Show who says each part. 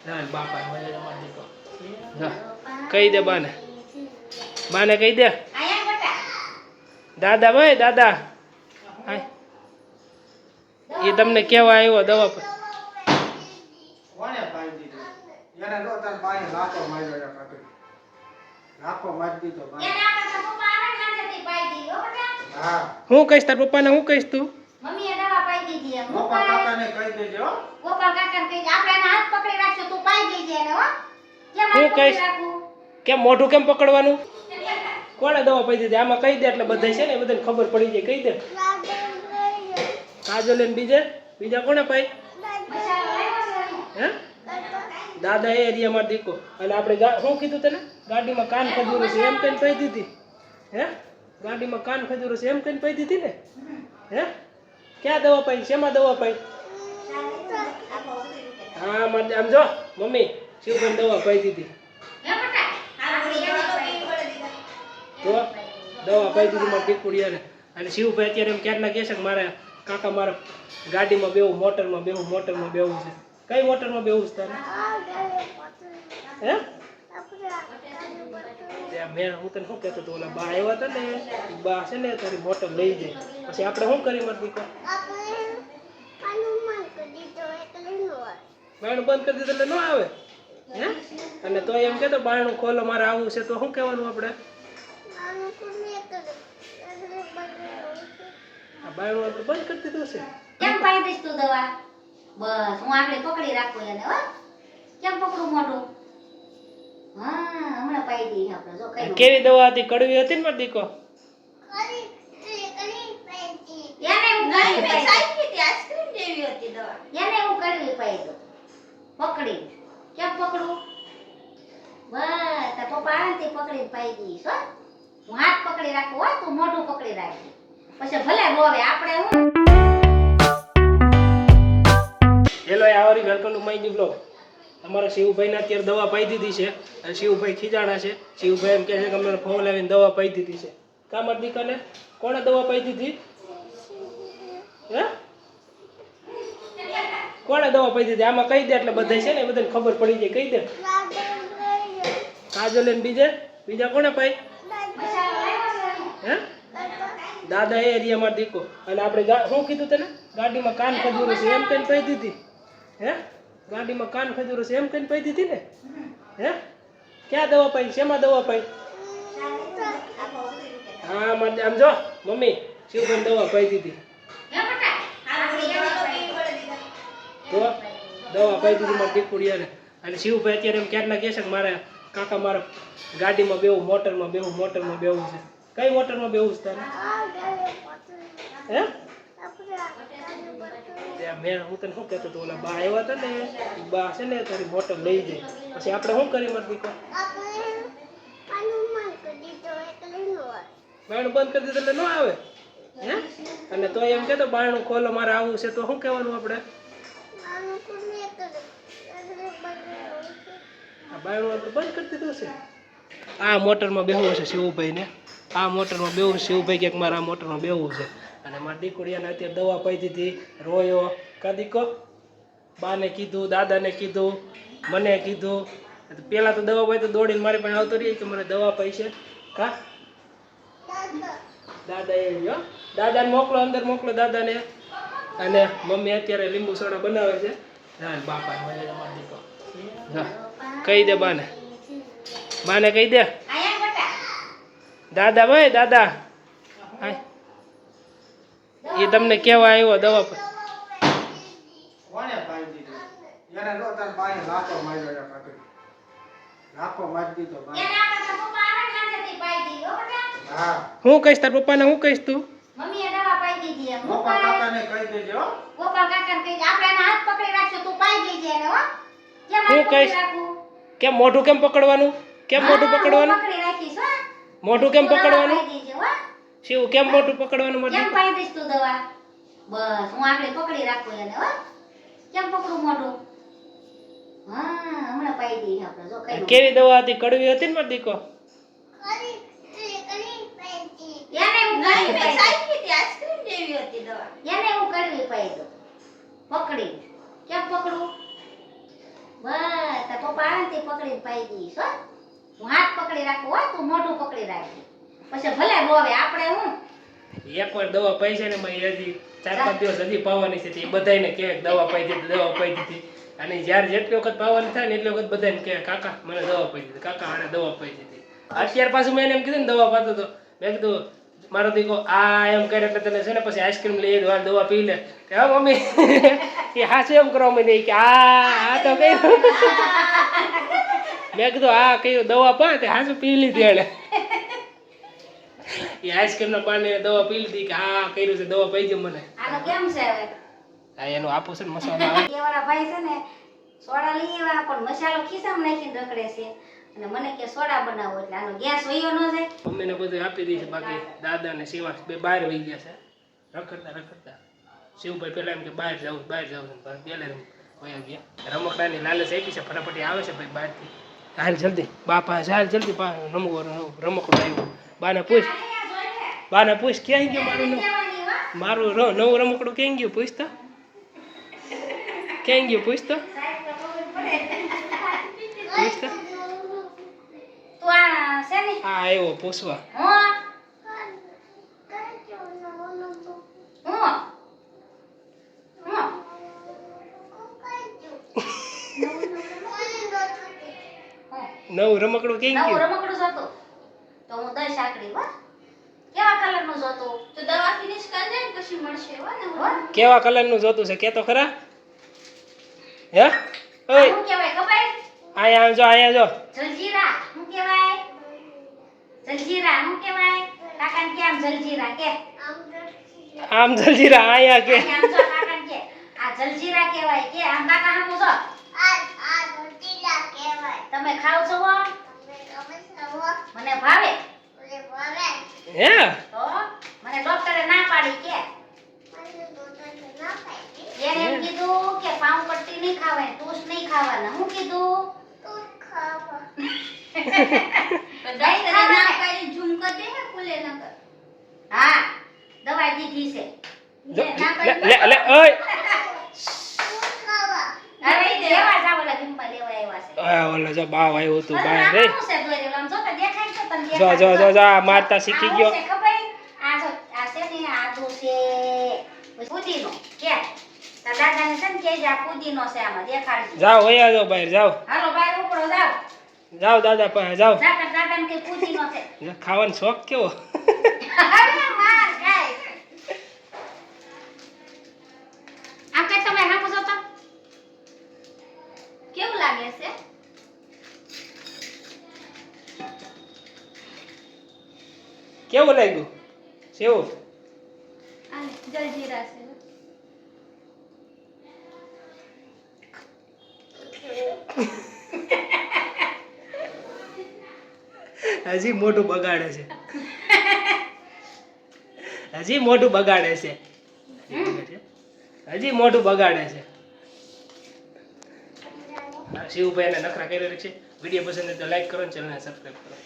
Speaker 1: ના બાપા મને માર દીકો કહી દે બાને બાને કહી દે દાદા ભાઈ દાદા એ તમને કેવા આવ્યો દવા પર
Speaker 2: કોને પાઈ દીધું એને નો તાર પાઈ લાખો માર્યો યા કાકી લાખો મારી દીધો ભાઈ એને આપણા પપ્પા આવે ને ત્યાંથી પાઈ દીધો બેટા હા
Speaker 1: હું કહીશ તાર પપ્પાને હું કહીશ તું
Speaker 3: મમ્મીએ દવા પાઈ દીધી એમ
Speaker 2: ગોપાલ કાકાને કહી દેજો
Speaker 3: ગોપાલ કાકાને કહી દે આપણે એના હાથ પકડી રાખજો તું પાઈ દેજે એને હો કેમ
Speaker 1: હું
Speaker 3: હાથ
Speaker 1: કહીશ?
Speaker 3: પકડી રાખું
Speaker 1: કેમ મોઢું કેમ પકડવાનું કોણે દવા પાઈ દીધી આમાં કહી દે એટલે બધા છે ને બધાને ખબર પડી જાય કહી દે કાજલ ને બીજા કોણે પાઈ
Speaker 3: મસાલો આવ્યો છે
Speaker 1: હે દાદા એ એરિયામાં દીકો અને આપણે શું કીધું તને ગાડીમાં કાન ખજૂરો છે એમ કઈને પાઈ દીધી હે ગાડીમાં કાન ખજૂરો છે એમ કઈને પાઈ દીધી ને હે ક્યાં દવા પાઈ શેમાં દવા પાઈ હા મને આમ જો મમ્મી શિવભાઈ દવા પાઈ દીધી
Speaker 3: હે બેટા આ બોલી દવા પાઈ
Speaker 1: તો દવા પાઈ દીધી મારી દીકુડિયાને અને શિવભાઈ અત્યારે એમ ક્યારના કહે છે કે મારે કાકા મારે ગાડીમાં બેવું મોટરમાં બેવું છે કઈ મોટરમાં બેવું છે તારે હે મેં હું તને શું કહેતો હતો ઓલા બા આવ્યા હતા ને એ બા છે ને તારી મોટર લઈ જાય પછી આપણે શું કરી મારી દીકરો બાયણું બંધ કરી દીધું એટલે ન આવે હે અને તો એમ કહેતો બાયણું ખોલો મારે આવવું છે તો શું કહેવાનું આપણે આ બાયણું આપણે બંધ કરી દીધું છે
Speaker 3: કેમ પાઈ દઈશ તું દવા બસ હું આગળ પકડી રાખું એને હો કેમ પકડું મોઢું હા હમણાં પાઈ દઈ આપણે જો કઈ
Speaker 1: કેવી દવા હતી કડવી હતી ને મારી દીકો
Speaker 3: એને હું ગળી પાઈ સાઈકીથી આઈસ્ક્રીમ જેવી હતી દવા એને હું ગળી પાઈ દો પકડી કેમ પકડું બસ તાર પપ્પા આવે ને તે પકડીને પાઈ દઈશ હો હું હાથ પકડી રાખું હો તું મોઢું પકડી રાખી પછી ભલે રોવે આપણે હું
Speaker 1: હેલો આવરી welcome to my new blog અમારા શિવભાઈને અત્યારે દવા પાઈ દીધી છે અને શિવભાઈ ખીજાણા છે શિવભાઈ એમ કહે છે કે અમને ફોન લાવીને દવા પાઈ દીધી છે કા મારી દીકરાને કોણે દવા પાઈ દીધી હે કોણે દવા પાઈ દીધી આમાં કહી દે એટલે બધા છે ને બધાને ખબર પડી જાય કહી દે કાજલ ને બીજા કોણે પાઈ
Speaker 3: મસાલો આવ્યો છે
Speaker 1: હે દાદા એ એરિયામાં દીકો અને આપણે શું કીધું તને ગાડીમાં કાન ખજૂરો છે એમ કઈને પાઈ દીધી હે ગાડીમાં કાન ખજૂરો છે એમ કઈને પાઈ દીધી ને હે ક્યાં દવા પાઈ શેમાં દવા પાઈ હા મને આમ જો મમ્મી શિવભાઈ દવા પાઈ દીધી
Speaker 3: હે બેટા આ બોલી દવા પાઈ
Speaker 1: તો દવા પાઈ દીધી મારી દીકુડિયાને અને શિવભાઈ અત્યારે એમ ક્યારના કહે છે કે મારે કાકા મારે ગાડીમાં બેવું મોટરમાં બેવું છે કઈ મોટરમાં બેવું છે તારે હે મેં હું તને શું કહેતો હતો ઓલા બા આવ્યા હતા ને એ બા છે ને તારી મોટર લઈ જાય પછી આપણે શું કરી મારી દીકો બાયણું બંધ કરી દીધું એટલે ન આવે હે અને તો એમ કહેતો બાયણું ખોલો મારે આવવું છે તો શું કહેવાનું આપણે આ બાયણું આપણે બંધ કરી દીધું છે આ મોટરમાં બેહવું છે શિવભાઈને આ મોટરમાં બેહવું છે શિવભાઈ ક્યાંક મારે આ મોટરમાં બેહવું છે અને મારા દીકરીયાને અત્યારે દવા પાઈ દીધી રોયો કા દીકો બાને કીધું દાદાને કીધું મને કીધું પહેલાં તો દવા પાઈ તો દોડીને મારી પાસે આવતો રહી કે મને દવા પાઈ છે કા દાદા એ જો દાદાને મોકલો અંદર મોકલો દાદાને અને મમ્મી અત્યારે લીંબુ સોડા બનાવે છે હા બાપા મને મારી દીકો હા કહી દે બાને કહી દે
Speaker 3: આયા બેટા
Speaker 1: દાદા ભાઈ દાદા એ તમને કેવા આવ્યો દવા પર
Speaker 2: કોને પાઈ દીધું એને નો તાર પાઈ લાખો માર્યો યા કાકી લાખો મારી દીધો ભાઈ
Speaker 3: એને આપણા પપ્પા આવે ને ત્યાંથી પાઈ દીધો બેટા
Speaker 2: હા
Speaker 1: હું કહીશ તાર પપ્પાને હું કહીશ તું
Speaker 3: મમ્મીએ દવા પાઈ દીધી એમ
Speaker 2: ગોપાલ કાકાને કહી દેજો
Speaker 3: ગોપાલ કાકાને કહી દે આપણે એના હાથ પકડી રાખજો તું પાઈ દેજે એને હો કેમ
Speaker 1: હું
Speaker 3: હાથ પકડી
Speaker 1: કહીશ?
Speaker 3: રાખું
Speaker 1: કેમ મોઢું કેમ પકડવાનું કેમ મોઢું
Speaker 3: હા,
Speaker 1: પકડવાનું
Speaker 3: હું પકડી રાખીશ હો
Speaker 1: મોઢું કેમ
Speaker 3: તું દવા
Speaker 1: પકડવાનું
Speaker 3: પાઈ દેજે હો
Speaker 1: શિવ કેમ મોઢું પકડવાનું
Speaker 3: કેમ
Speaker 1: મોઢું
Speaker 3: પાઈ દઈશ તું દવા બસ હું આગળ પકડી રાખું એને હો કેમ પકડું મોઢું હા હમણાં પાઈ દઈ આપણે જો કઈ
Speaker 1: કેવી દવા હતી કડવી હતી ને મારી દીકો
Speaker 3: એને હું ગળી પાઈ સાઈકીથી આઈસ્ક્રીમ જેવી હતી દવા એને હું ગળી પાઈ દો પકડી કેમ પકડું બસ તાર પપ્પા આવે ને તે પકડીને પાઈ દઈશ હો. હું હાથ પકડી રાખું હો, તું મોઢું પકડી રાખી. પછી ભલે રોવે આપણે હું
Speaker 1: એકવાર દવા પાઈ છે ને મેં હજી 4-5 દિવસ હજી પાવાની છે તે બધાયને કહે કે દવા પાઈ દીધી અને જ્યારે જેટલી વખત પાવાની થાય ને એટલી વખત બધાને કહે કાકા મને દવા પાઈ દીધી, કાકા આને દવા પાઈ દીધી. અત્યાર પાછું મેં એને એમ કીધું ને દવા પાતો તો મેં કીધું મારો દીકરો આ એમ કરે એટલે તને છે ને પછી આઈસ્ક્રીમ લઈ દવા દવા પી લે. હા મમ્મી એ હાચું એમ કરવા માંડી કે આ તો કયું મેં કીધું આ કયું દવા પા તે હાચું પી લીધી એને. એ આઈસ્ક્રીમ ના પાણી દવા પી લીધી કે હા કર્યું છે દવા પી ગયો મને.
Speaker 3: આનો કેમ છે હવે
Speaker 1: હા એનું આપું છે ને મસાલા
Speaker 3: કેવાળા ભાઈ છે ને સોડા લઈ આવ્યા પણ મસાલો ખિસ્સામાં નાખીને રખડે છે અને મને કે સોડા બનાવો એટલે આનો ગેસ વયો ન જાય.
Speaker 1: મમ્મીને બધું આપી દઈ છે બાકી દાદા ને શિવાસ બે બહાર વહી ગયા છે રખડતા. શિવભાઈ પેલા એમ કે બહાર જાવું પેલા વયા ગયા. રમકડાની લાલચ આપી છે ફટાફટ આવે છે ભાઈ બહારથી. હાલ જલ્દી બાપા હાલ જલ્દી રમકડું આવ્યું. બાને પૂછ ક્યાં ગયું મારું નવું રમકડું ક્યાં ગયું પૂછતો ક્યાં ગયું પૂછતો
Speaker 3: તું આ છે ને
Speaker 1: હા આવ્યો પૂછવા. નવું રમકડું ક્યાં
Speaker 3: નવું
Speaker 1: ગયું
Speaker 3: રમકડું જોતું તો હું 10 આકડી હો. કેવા કલરનું જોતું તો દવા ફિનિશ કરી દે ને પછી મળશે હો ને હો.
Speaker 1: કેવા કલરનું જોતું છે કે તો ખરા હે ઓય
Speaker 3: શું કહેવાય ખબર
Speaker 1: અહીંયા જો
Speaker 3: જલજીરા શું કહેવાય જલજીરા શું કહેવાય કાકાને કેમ જલજીરા કે
Speaker 1: આમ જલ્દીરા આયા કે
Speaker 3: આમ જો કાકાને કે આ જલજીરા કહેવાય કે આમ કાકા હામું જો તમે ખાવ છો હો? મને ભાવે
Speaker 1: હે
Speaker 3: તો મને ડોક્ટરે ના પાડી કે એને એમ કીધું કે પાઉં પટ્ટી નહીં ખાવાની ટોસ્ટ નહીં ખાવાના હું કીધું હા દવા દીધી છે
Speaker 1: લે ઓય
Speaker 3: અરે લેવા જાવ ઓલા ભીમમાં લેવા આવ્યા છે
Speaker 1: ઓલા જો બાવ આવ્યો તું બહાર રે
Speaker 3: શું છે દોરેલું આમ જોતા દેખાય છે તને
Speaker 1: જો જો જો જો આ મારતા શીખી ગયો
Speaker 3: આ ખબર આ જો આ છે ને આદુ છે પુદીનો કે તાર દાદાને છે ને કે આ પુદીનો છે આમાં દેખાડજો
Speaker 1: જાઓ વયા જાઓ બહાર જાઓ
Speaker 3: હાલો બહાર ઉપડો જાવ
Speaker 1: જાઓ દાદા પાસે જાઓ
Speaker 3: જાતા દાદાને કે પુદીનો છે
Speaker 1: ખાવાનો શોખ કેવો
Speaker 3: અરે માર ગાય આ કે તમે હા પૂછો તો કેવું લાગે છે
Speaker 1: કેવું લાગ્યું સેવું
Speaker 3: આ જલજીરા છે
Speaker 1: હજી મોઢું બગાડે છે હજી મોઢું બગાડે છે શિવભાઈ એને નખરા કરી છે. વિડીયો પસંદ હોય તો લાઈક કરો અને ચેનલને સબસ્ક્રાઈબ કરો.